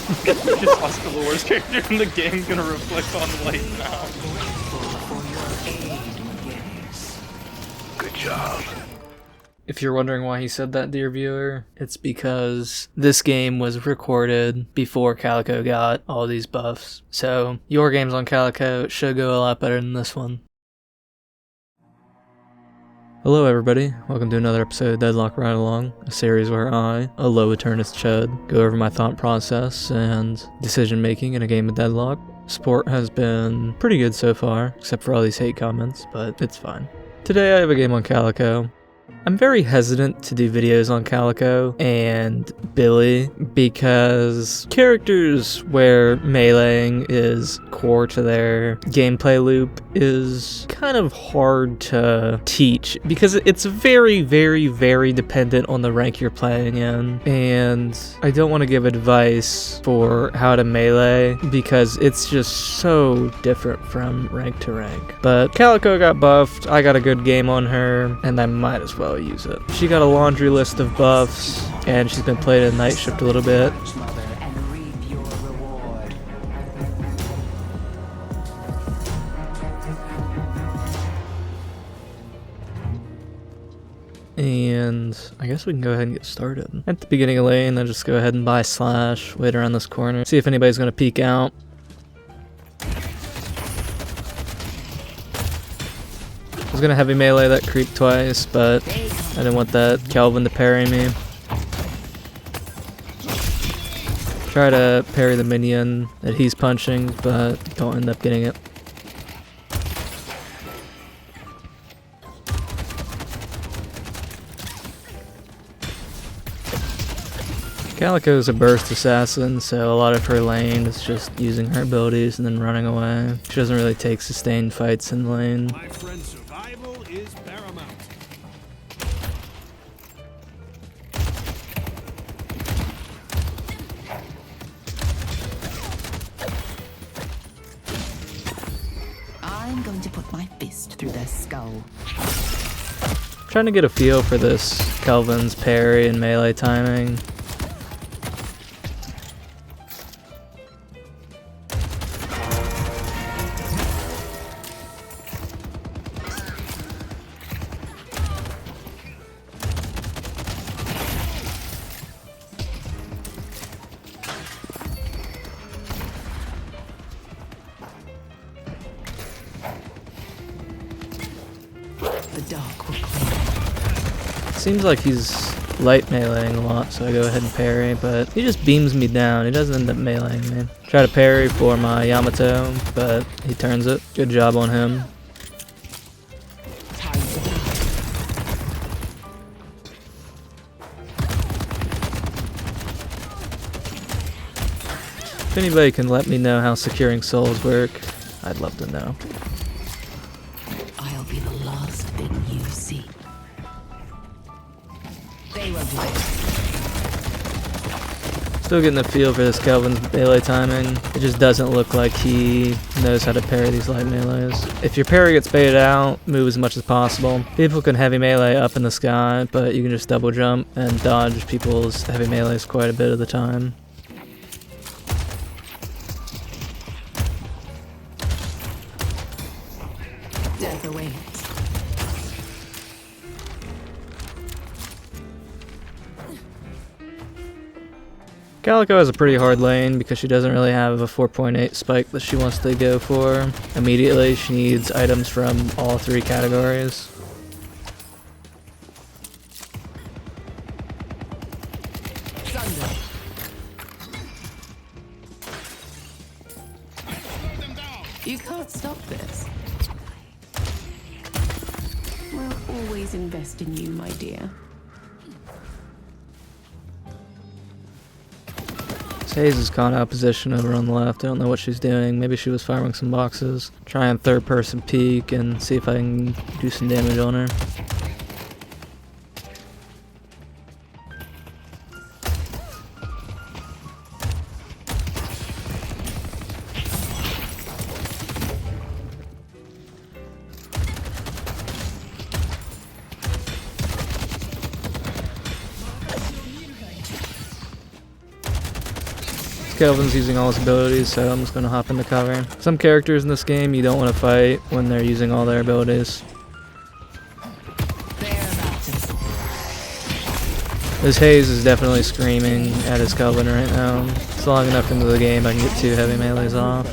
Just Oscar, the worst character in the game, gonna reflect on light now. Good job. If you're wondering why he said that, dear viewer, it's because this game was recorded before Calico got all these buffs. So your games on Calico should go a lot better than this one. Hello everybody, welcome to another episode of Deadlock Ridealong, a series where I, a low eternus chud, go over my thought process and decision making in a game of Deadlock. Support has been pretty good so far, except for all these hate comments, but it's fine. Today I have a game on Calico. I'm very hesitant to do videos on Calico and Billy because characters where meleeing is core to their gameplay loop is kind of hard to teach because it's very, very, very dependent on the rank you're playing in, and I don't want to give advice for how to melee because it's just so different from rank to rank. But Calico got buffed, I got a good game on her, and I might as well use it. She got a laundry list of buffs, and she's been played at night shift a little bit. And I guess we can go ahead and get started. At the beginning of lane, I just go ahead and buy slash, wait around this corner, see if anybody's gonna peek out. I was gonna heavy melee that creep twice, but I didn't want that Calvin to parry me. Try to parry the minion that he's punching, but don't end up getting it. Calico's a burst assassin, so a lot of her lane is just using her abilities and then running away. She doesn't really take sustained fights in lane. My friend, survival is paramount. I'm going to put my fist through their skull. Trying to get a feel for this Kelvin's parry and melee timing. The dark will clear. Seems like he's light meleeing a lot, so I go ahead and parry, but he just beams me down. He doesn't end up meleeing me. Try to parry for my Yamato, but he turns it. Good job on him. If anybody can let me know how securing souls work, I'd love to know. I'll be the last thing you see. They won't do it. Still getting the feel for this Kelvin's melee timing. It just doesn't look like he knows how to parry these light melees. If your parry gets baited out, move as much as possible. People can heavy melee up in the sky, but you can just double jump and dodge people's heavy melees quite a bit of the time. Death awaits. Calico has a pretty hard lane because she doesn't really have a 4.8 spike that she wants to go for. Immediately, she needs items from all three categories. Thunder. You can't stop this. We'll always invest in you, my dear. Hayes is caught out of position over on the left. I don't know what she's doing. Maybe she was firing some boxes. Try and third person peek and see if I can do some damage on her. Kelvin's using all his abilities, so I'm just gonna hop into cover. Some characters in this game you don't want to fight when they're using all their abilities. This Haze is definitely screaming at his Kelvin right now. It's long enough into the game I can get 2 heavy melees off.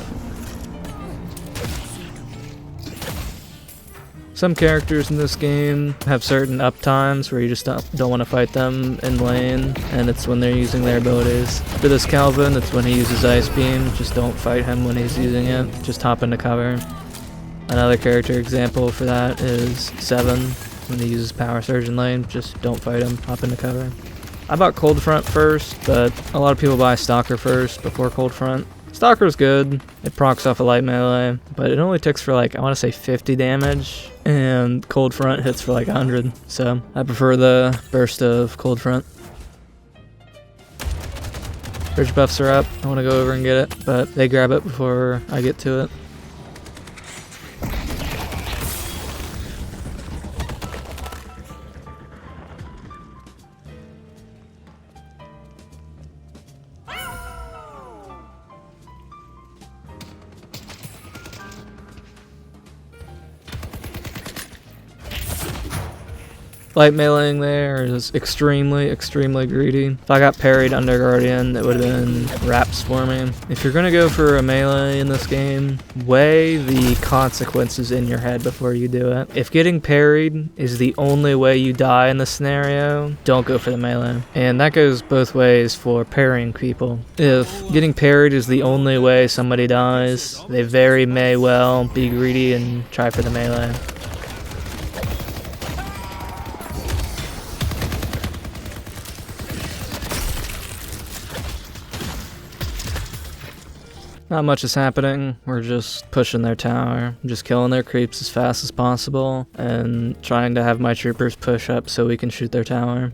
Some characters in this game have certain uptimes where you just don't want to fight them in lane, and it's when they're using their abilities. For this Calvin, it's when he uses Ice Beam. Just don't fight him when he's using it. Just hop into cover. Another character example for that is 7. When he uses Power Surge in lane, just don't fight him. Hop into cover. I bought Cold Front first, but a lot of people buy Stalker first before Cold Front. Stalker's good. It procs off a light melee, but it only ticks for like, I want to say 50 damage, and Cold Front hits for like 100, so I prefer the burst of Cold Front. Bridge buffs are up. I want to go over and get it, but they grab it before I get to it. Light meleeing there is extremely greedy. If I got parried under Guardian, it would have been wraps for me. If you're gonna go for a melee in this game, weigh the consequences in your head before you do it. If getting parried is the only way you die in this scenario, don't go for the melee. And that goes both ways for parrying people. If getting parried is the only way somebody dies, they very may well be greedy and try for the melee. Not much is happening. We're just pushing their tower, just killing their creeps as fast as possible, and trying to have my troopers push up so we can shoot their tower.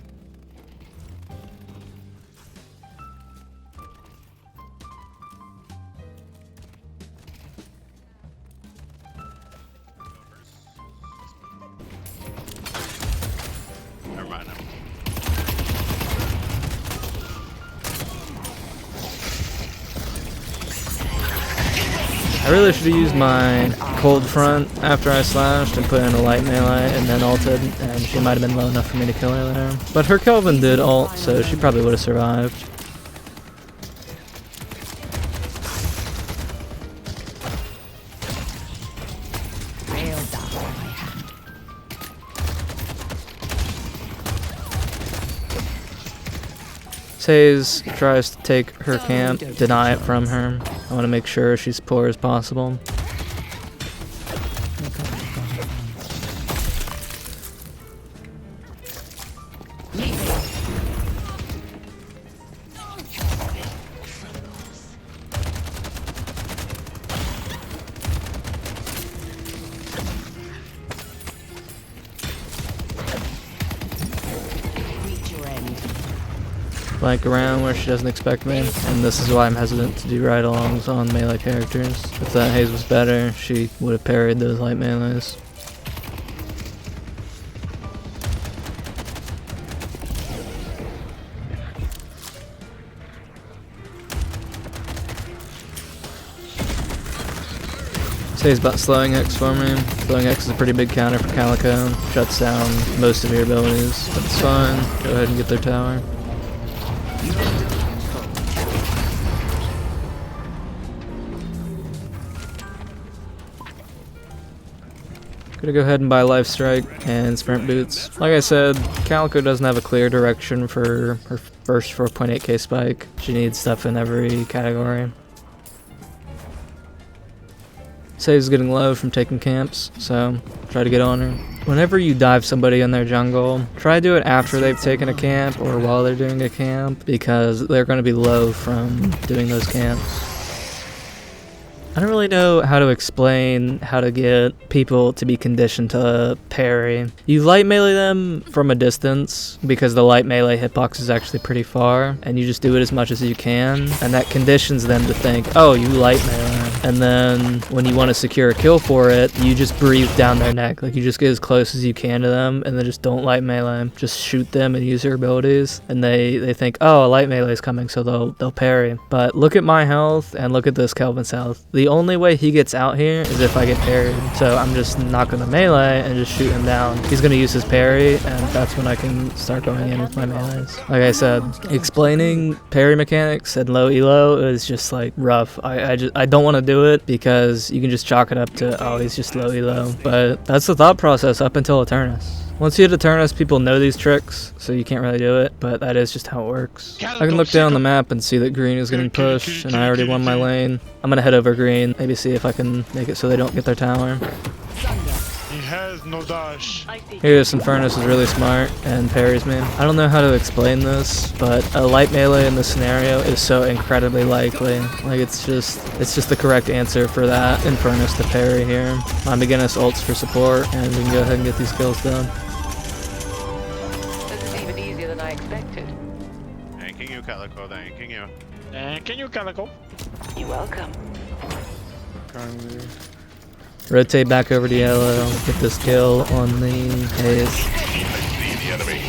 Never mind. I really should have used my Cold Front after I slashed and put in a light melee and then ulted, and she might have been low enough for me to kill her there. But her Kelvin did ult, so she probably would have survived. Says tries to take her camp, deny it from her. I want to make sure she's poor as possible. Flank around where she doesn't expect me, and this is why I'm hesitant to do ride-alongs on melee characters. If that Haze was better, she would have parried those light melees. Say's about slowing X for me. Slowing X is a pretty big counter for Calico. Shuts down most of your abilities, but it's fine. Go ahead and get their tower. Gonna go ahead and buy Life Strike and Sprint Boots. Like I said, Calico doesn't have a clear direction for her first 4.8k spike. She needs stuff in every category. Save's getting low from taking camps, so try to get on her. Whenever you dive somebody in their jungle, try to do it after they've taken a camp or while they're doing a camp, because they're going to be low from doing those camps. I don't really know how to explain how to get people to be conditioned to parry. You light melee them from a distance because the light melee hitbox is actually pretty far, and you just do it as much as you can, and that conditions them to think, oh, you light melee. And then when you want to secure a kill for it, you just breathe down their neck. Like, you just get as close as you can to them, and then just don't light melee. Just shoot them and use your abilities, and they think, oh, a light melee is coming, so they'll parry. But look at my health and look at this Kelvin's health. The only way he gets out here is if I get parried. So I'm just not gonna melee and just shoot him down. He's gonna use his parry, and that's when I can start going in with my melees. Like I said, explaining parry mechanics and low elo is just like rough. I don't want to do it because you can just chalk it up to, oh, he's just low elo. But that's the thought process up until Eternus. Once you hit Eternus, people know these tricks, so you can't really do it, but that is just how it works. I can look down the map and see that green is getting pushed, and I already won my lane. I'm gonna head over green, maybe see if I can make it so they don't get their tower. He has no dash. Here's Infernus is really smart and parries me. I don't know how to explain this, but a light melee in this scenario is so incredibly likely. Like, it's just the correct answer for that Infernus to parry here. My Maginnis ults for support, and we can go ahead and get these kills done. This is even easier than I expected. Thanking you, Calico, thanking you. Thanking you, Calico. You're welcome. Rotate back over to yellow, get this kill on the haze. The enemy.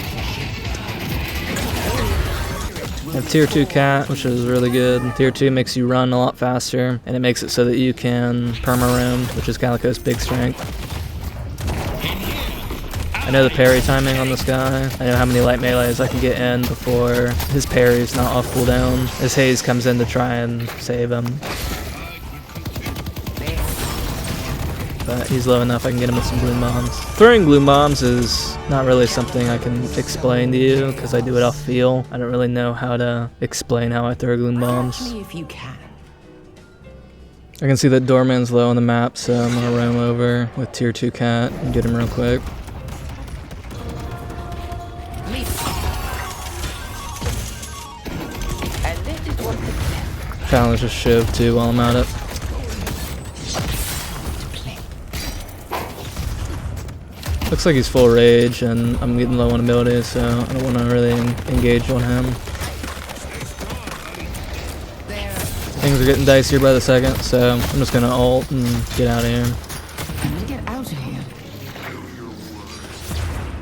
I have tier 2 cat, which is really good. Tier 2 makes you run a lot faster, and it makes it so that you can perma-roam, which is Calico's big strength. I know the parry timing on this guy. I know how many light melees I can get in before his parry's not off cooldown, as Haze comes in to try and save him. But he's low enough I can get him with some gloom bombs. Throwing gloom bombs is not really something I can explain to you because I do it off feel. I don't really know how to explain how I throw gloom bombs. Catch me if you can. I can see that Doorman's low on the map, so I'm gonna roam over with tier 2 cat and get him real quick. And this is what success. Challenge just shiv too while I'm at it. Looks like he's full rage, and I'm getting low on abilities, so I don't want to really engage on him. Things are getting dicier by the second, so I'm just gonna ult and get out of here. I'm gonna get out of here.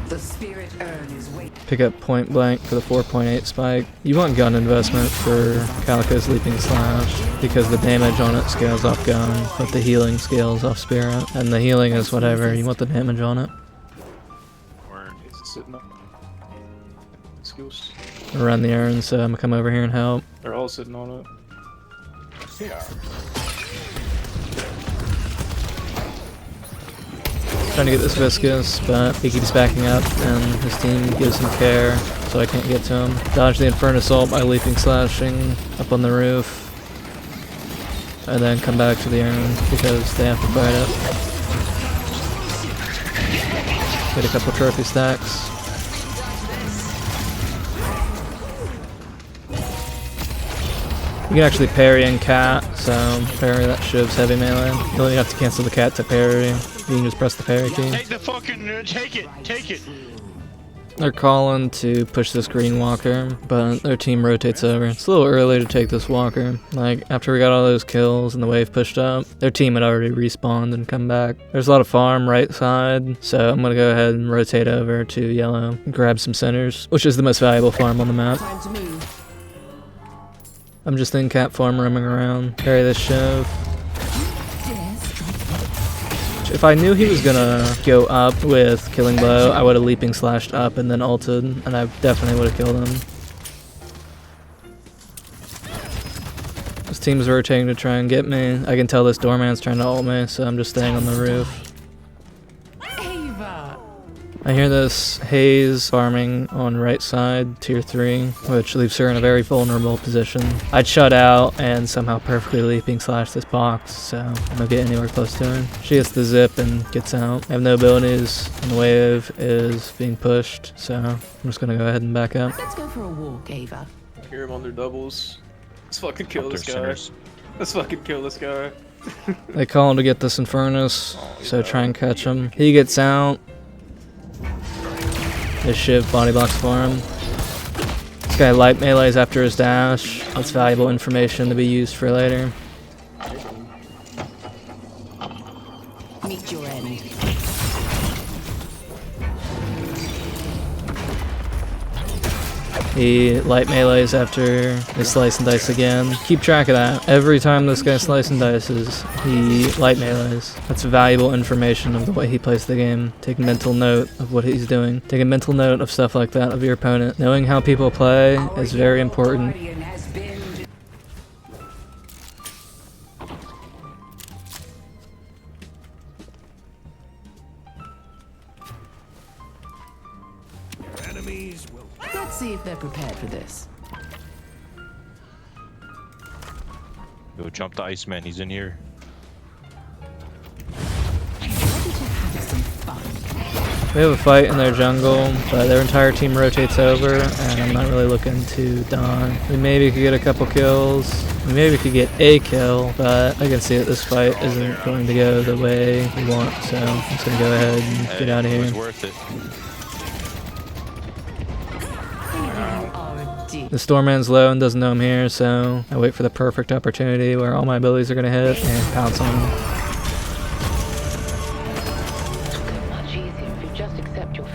The spirit urn is waiting. Pick up point blank for the 4.8 spike. You want gun investment for Calico's leaping slash because the damage on it scales off gun, but the healing scales off spirit, and the healing is whatever. You want the damage on it. Sitting up. Skills. Run the urn, so I'm gonna come over here and help. They're all sitting on it. Yeah. Trying to get this viscous, but he keeps backing up, and his team gives him care, so I can't get to him. Dodge the Infernus ult by leaping slashing up on the roof, and then come back to the urn because they have to fight it. Get a couple trophy stacks. You can actually parry in cat, so parry that shiv's heavy melee. You only have to cancel the cat to parry. You can just press the parry key. Take the fucking, take it. They're calling to push this green walker, but their team rotates over. It's a little early to take this walker. Like, after we got all those kills and the wave pushed up, their team had already respawned and come back. There's a lot of farm right side, so I'm gonna go ahead and rotate over to yellow and grab some centers, which is the most valuable farm on the map. Time to move. I'm just in cat farm roaming around. Parry this shove. If I knew he was gonna go up with Killing Blow, I would have leaping slashed up and then ulted, and I definitely would have killed him. This team's rotating to try and get me. I can tell this doorman's trying to ult me, so I'm just staying on the roof. I hear this Haze farming on right side, tier 3, which leaves her in a very vulnerable position. I'd shut out and somehow perfectly leaping slash this box, so I don't get anywhere close to her. She gets the zip and gets out. I have no abilities, and the wave is being pushed, so I'm just gonna go ahead and back up. Let's go for a walk, Ava. Hear him on their doubles. Let's fucking kill this guy. Sinners. Let's fucking kill this guy. They call him to get this Infernus, so try and catch him. He gets out. This Shiv body blocks for him. This guy light melees after his dash. That's valuable information to be used for later. Meet your end. He light melees after his slice and dice again. Keep track of that. Every time this guy slice and dices, he light melees. That's valuable information of the way he plays the game. Take mental note of what he's doing. Take a mental note of stuff like that of your opponent. Knowing how people play is very important. Enemies will. Let's see if they're prepared for this. Go jump the Iceman, he's in here. Ready to have some fun. We have a fight in their jungle, but their entire team rotates over, and I'm not really looking to die. We maybe could get a couple kills. We maybe could get a kill, but I can see that this fight isn't going to go the way we want, so I'm just going to go ahead and get out of It was here. worth it. The Stormman's low and doesn't know I'm here, so I wait for the perfect opportunity where all my abilities are going to hit and pounce on him. Much easier if you just accept your.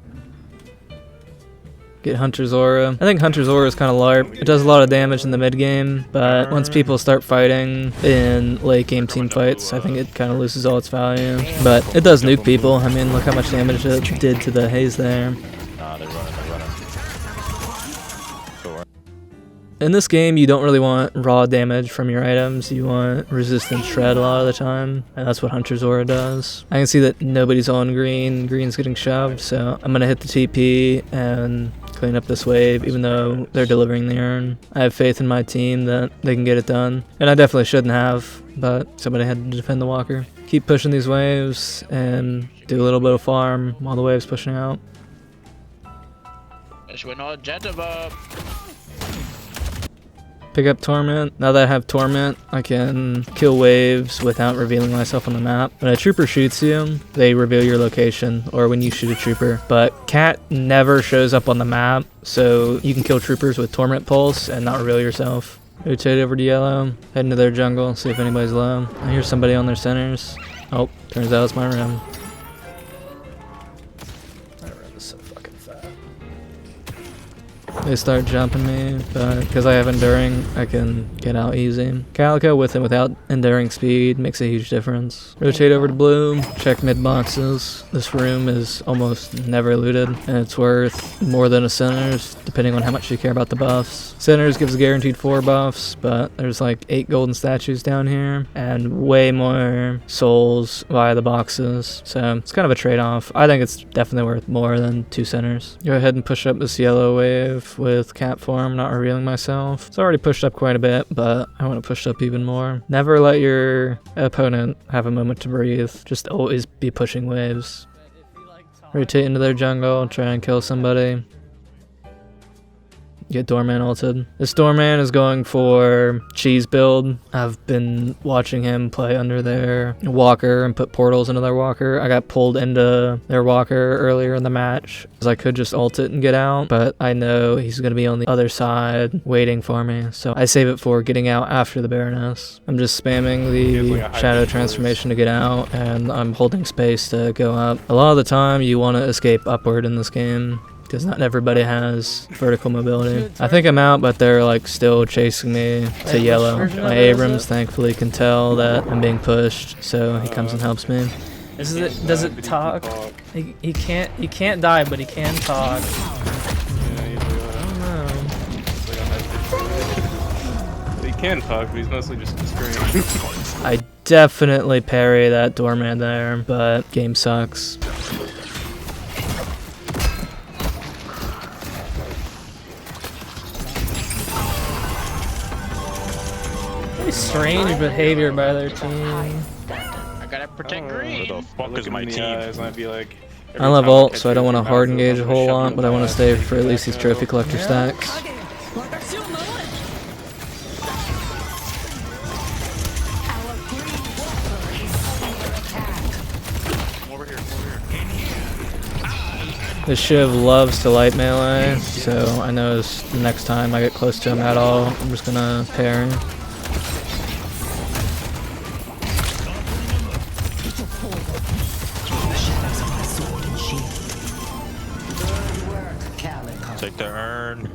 Get Hunter's Aura. I think Hunter's Aura is kind of LARP. It does a lot of damage in the mid game, but once people start fighting in late game team fights, I think it kind of loses all its value. But it does nuke people. I mean, look how much damage it did to the haze there. Nah, they're running. In this game, you don't really want raw damage from your items. You want resistant shred a lot of the time, and that's what Hunter's Aura does. I can see that nobody's on green. Green's getting shoved, so I'm going to hit the TP and clean up this wave, even though they're delivering the urn. I have faith in my team that they can get it done, and I definitely shouldn't have, but somebody had to defend the walker. Keep pushing these waves and do a little bit of farm while the wave's pushing out. Pick up Torment. Now that I have Torment, I can kill waves without revealing myself on the map. When a trooper shoots you, they reveal your location, or when you shoot a trooper. But Cat never shows up on the map, so you can kill troopers with Torment Pulse and not reveal yourself. Rotate over to yellow, head into their jungle, see if anybody's low. I hear somebody on their centers. Oh, turns out it's my rim. My rim is so fucking fat. They start jumping me, but because I have enduring, I can get out easy. Calico with and without enduring speed makes a huge difference. Rotate over to blue, check mid boxes. This room is almost never looted, and it's worth more than a center's, depending on how much you care about the buffs. Centers gives guaranteed 4 buffs, but there's like 8 golden statues down here, and way more souls via the boxes, so it's kind of a trade-off. I think it's definitely worth more than 2 centers. Go ahead and push up this yellow wave with cat form, not revealing myself. It's already pushed up quite a bit, but I want to push up even more. Never let your opponent have a moment to breathe. Just always be pushing waves. Rotate into their jungle, try and kill somebody. Get Doorman ulted. This Doorman is going for cheese build. I've been watching him play under their walker and put portals into their walker. I got pulled into their walker earlier in the match, because I could just ult it and get out, but I know he's going to be on the other side waiting for me, so I save it for getting out after the Baroness. I'm just spamming the shadow transformation to get out, and I'm holding space to go up. A lot of the time you want to escape upward in this game, because not everybody has vertical mobility. I think I'm out, but they're like still chasing me to yellow. My Abrams thankfully can tell that I'm being pushed, so he comes and helps me. Does it talk? He can't die, but he can talk. He can talk, but he's mostly just screaming. I definitely parry that doorman there, but game sucks. Strange behavior by their team. I gotta protect Where green. the fuck Look is him my in the team? eyes and I'd be like, I love ult, so I don't want to hard engage a whole lot, but I want to stay for at least these trophy collector stacks. This Shiv loves to light melee, so I know the next time I get close to him at all, I'm just gonna parry. Calico. Take the urn.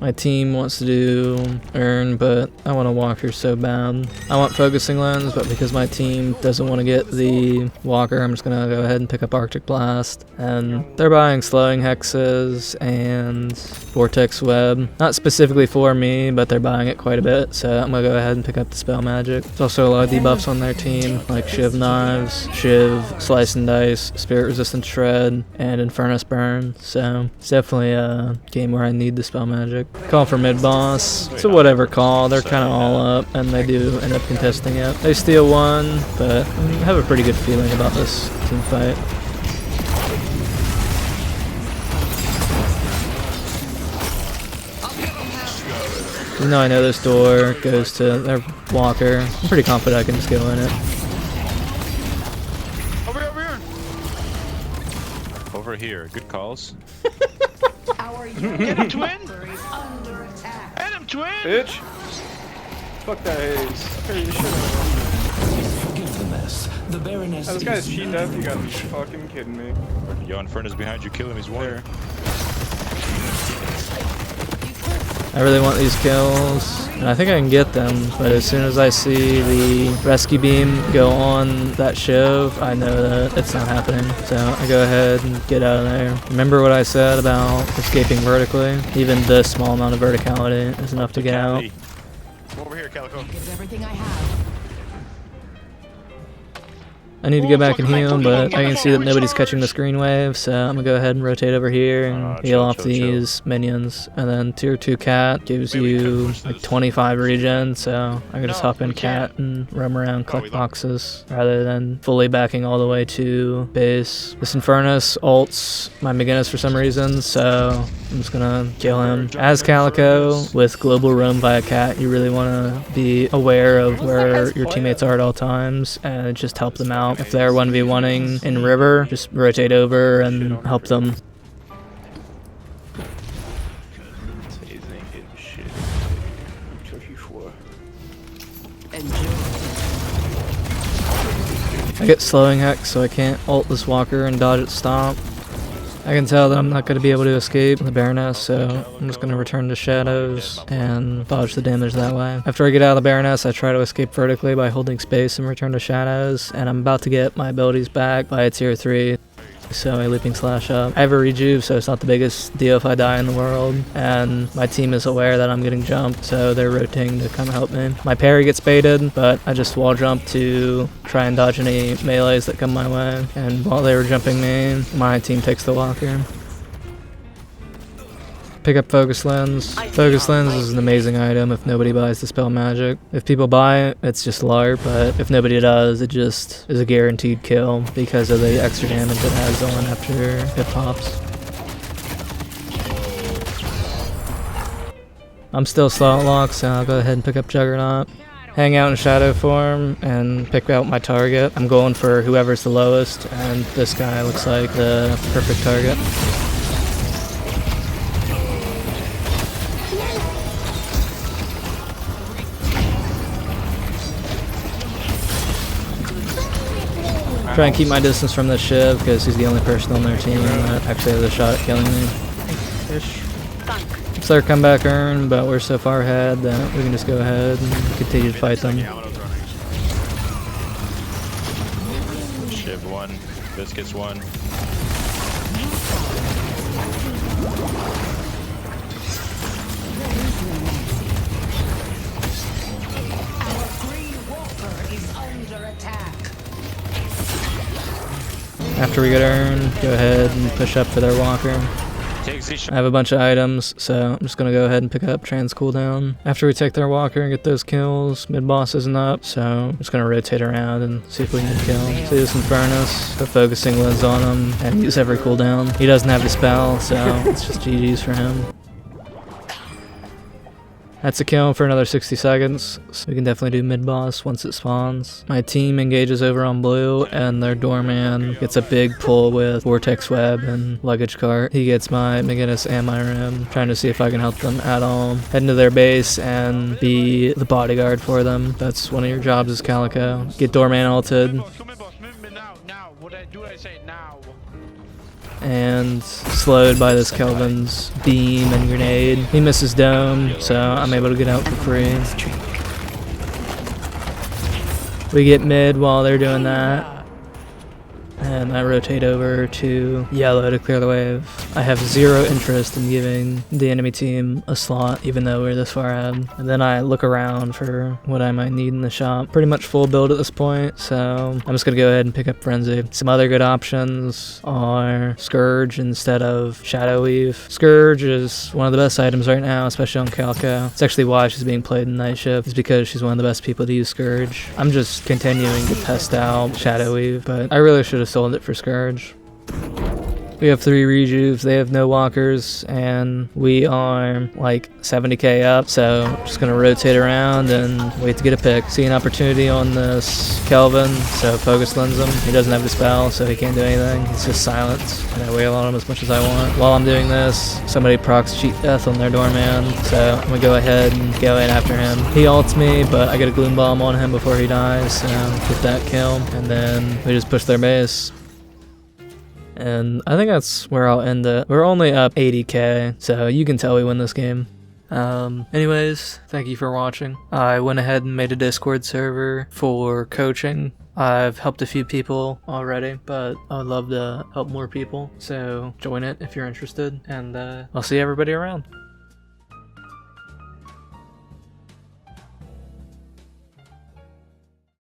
My team wants to do Urn, but I want a Walker so bad. I want Focusing Lens, but because my team doesn't want to get the Walker, I'm just gonna go ahead and pick up Arctic Blast. And they're buying Slowing Hexes and Vortex Web. Not specifically for me, but they're buying it quite a bit, so I'm gonna go ahead and pick up the Spell Magic. There's also a lot of debuffs on their team, like Shiv Knives, Shiv Slice and Dice, Spirit Resistant Shred, and Infernus Burn, so it's definitely a game where I need the Spell Magic. Call for mid-boss. So whatever call, they're kind of all up, and they do end up contesting it. They steal one, but I have a pretty good feeling about this team fight. Even though I know this door goes to their Walker, I'm pretty confident I can just go in it. Over here, over here! Over here. Good calls. Get him, twin! Get him, twin! Bitch! Fuck that haze. I figured you should Forgive the mess. The Baroness this guy's is cheat death, you gotta be fucking kidding me. Yo, Infernus behind you. Kill him. He's one. I really want these kills, and I think I can get them, but as soon as I see the rescue beam go on that Shiv, I know that it's not happening. So I go ahead and get out of there. Remember what I said about escaping vertically? Even this small amount of verticality is enough to get out. Over here, Calico. Give everything I have. I need to go back and heal, but I can see that nobody's catching the screen wave, so I'm gonna go ahead and rotate over here and heal off these minions. And then tier 2 cat gives you like 25 regen, so I can just hop in cat and roam around, collect boxes, rather than fully backing all the way to base. This Infernus ults my McGinnis for some reason, so I'm just gonna kill him. As Calico, with global roam via cat, you really wanna be aware of where your teammates are at all times, and just help them out. If they're 1v1ing in river, just rotate over and help them. I get slowing hex, so I can't ult this Walker and dodge its stomp. I can tell that I'm not going to be able to escape the Baroness, so I'm just going to return to Shadows and dodge the damage that way. After I get out of the Baroness, I try to escape vertically by holding space and return to Shadows, and I'm about to get my abilities back by a tier 3. So a leaping slash up. I have a rejuve, so it's not the biggest deal if I die in the world, and my team is aware that I'm getting jumped, so they're rotating to come help me. My parry gets baited, but I just wall jump to try and dodge any melees that come my way, and while they were jumping me, my team takes the Walker. Pick up Focus Lens. Focus Lens is an amazing item if nobody buys the spell magic. If people buy it, it's just LARP, but if nobody does, it just is a guaranteed kill because of the extra damage it has on after it pops. I'm still slot locked, so I'll go ahead and pick up Juggernaut. Hang out in shadow form and pick out my target. I'm going for whoever's the lowest, and this guy looks like the perfect target. Try and keep my distance from this Shiv because he's the only person on their team that actually has a shot at killing me. It's their comeback earn, but we're so far ahead that we can just go ahead and continue to fight them. Shiv 1, Biscuits 1. After we get earn, go ahead and push up for their Walker. I have a bunch of items, so I'm just going to go ahead and pick up Trans cooldown. After we take their Walker and get those kills, mid-boss isn't up, so I'm just going to rotate around and see if we can kill him. See this Infernus, put Focusing Lens on him, and use every cooldown. He doesn't have the spell, so it's just GG's for him. That's a kill for another 60 seconds. So we can definitely do mid-boss once it spawns. My team engages over on blue, and their doorman gets a big pull with Vortex Web and Luggage Cart. He gets my McGinnis and my Rim, trying to see if I can help them at all. Head into their base and be the bodyguard for them. That's one of your jobs as Calico. Get doorman ulted. Now. What I say now? And slowed by this Kelvin's beam and grenade. He misses dome, so I'm able to get out for free. We get mid while they're doing that. And I rotate over to yellow to clear the wave. I have zero interest in giving the enemy team a slot, even though we're this far ahead. And then I look around for what I might need in the shop. Pretty much full build at this point, so I'm just gonna go ahead and pick up Frenzy. Some other good options are Scourge instead of Shadow Weave. Scourge is one of the best items right now, especially on Calico. It's actually why she's being played in Night Shift, is because she's one of the best people to use Scourge. I'm just continuing to test out Shadow Weave, but I really should have sold it for Scourge. We have 3 rejuves, they have no walkers, and we are like 70k up, so just gonna rotate around and wait to get a pick. See an opportunity on this Kelvin, so focus lens him. He doesn't have the spell, so he can't do anything. He's just silence, and I wail on him as much as I want. While I'm doing this, somebody procs cheat death on their doorman, so I'm gonna go ahead and go in after him. He ults me, but I get a gloom bomb on him before he dies, so get that kill, and then we just push their base. And I think that's where I'll end it. We're only up 80k, so you can tell we win this game. Anyways, thank you for watching. I went ahead and made a Discord server for coaching. I've helped a few people already, but I would love to help more people, so join it if you're interested, and I'll see everybody around.